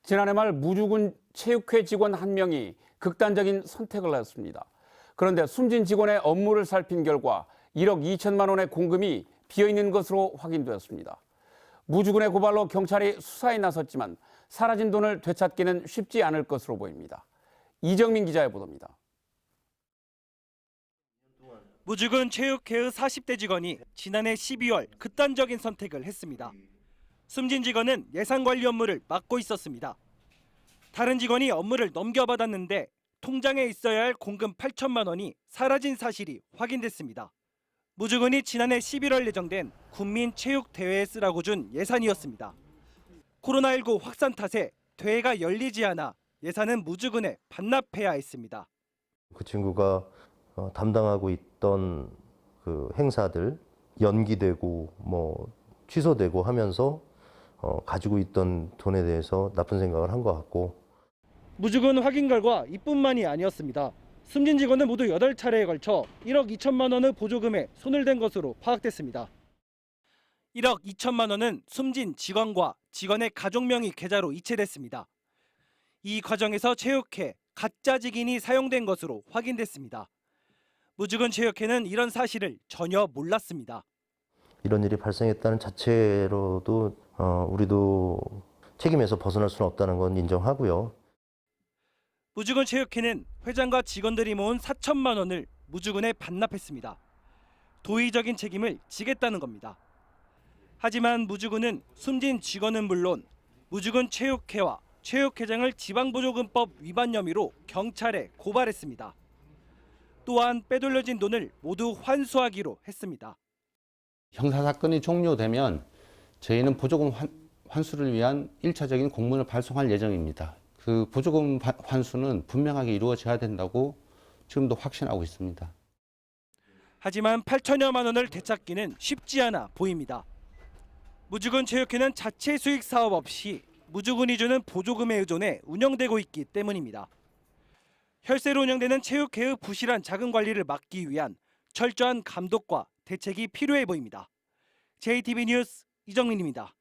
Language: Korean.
지난해 말 무주군 체육회 직원 한 명이 극단적인 선택을 했습니다. 그런데 숨진 직원의 업무를 살핀 결과 1억 2천만 원의 공금이 비어있는 것으로 확인되었습니다. 무주군의 고발로 경찰이 수사에 나섰지만 사라진 돈을 되찾기는 쉽지 않을 것으로 보입니다. 이정민 기자의 보도입니다. 무주군 체육회의 40대 직원이 지난해 12월 극단적인 선택을 했습니다. 숨진 직원은 예산관리 업무를 맡고 있었습니다. 다른 직원이 업무를 넘겨받았는데 통장에 있어야 할 공금 8천만 원이 사라진 사실이 확인됐습니다. 무주군이 지난해 11월 예정된 국민체육대회에 쓰라고 준 예산이었습니다. 코로나19 확산 탓에 대회가 열리지 않아 예산은 무주군에 반납해야 했습니다. 그 친구가 담당하고 있던 그 행사들 연기되고 취소되고 하면서 가지고 있던 돈에 대해서 나쁜 생각을 한 것 같고. 무주군 확인 결과 이뿐만이 아니었습니다. 숨진 직원은 모두 8차례에 걸쳐 1억 2천만 원의 보조금에 손을 댄 것으로 파악됐습니다. 1억 2천만 원은 숨진 직원과 직원의 가족명의 계좌로 이체됐습니다. 이 과정에서 체육회 가짜 직인이 사용된 것으로 확인됐습니다. 무주군 체육회는 이런 사실을 전혀 몰랐습니다. 이런 일이 발생했다는 자체로도 우리도 책임에서 벗어날 수는 없다는 건 인정하고요. 무주군 체육회는 회장과 직원들이 모은 4천만 원을 무주군에 반납했습니다. 도의적인 책임을 지겠다는 겁니다. 하지만 무주군은 숨진 직원은 물론 무주군 체육회와 체육회장을 지방보조금법 위반 혐의로 경찰에 고발했습니다. 또한 빼돌려진 돈을 모두 환수하기로 했습니다. 형사사건이 종료되면 저희는 보조금 환수를 위한 1차적인 공문을 발송할 예정입니다. 그 보조금 환수는 분명하게 이루어져야 된다고 지금도 확신하고 있습니다. 하지만 8천여만 원을 되찾기는 쉽지 않아 보입니다. 무주군 체육회는 자체 수익 사업 없이 무주군이 주는 보조금에 의존해 운영되고 있기 때문입니다. 혈세로 운영되는 체육회의 부실한 자금 관리를 막기 위한 철저한 감독과 대책이 필요해 보입니다. JTB 뉴스 이정민입니다.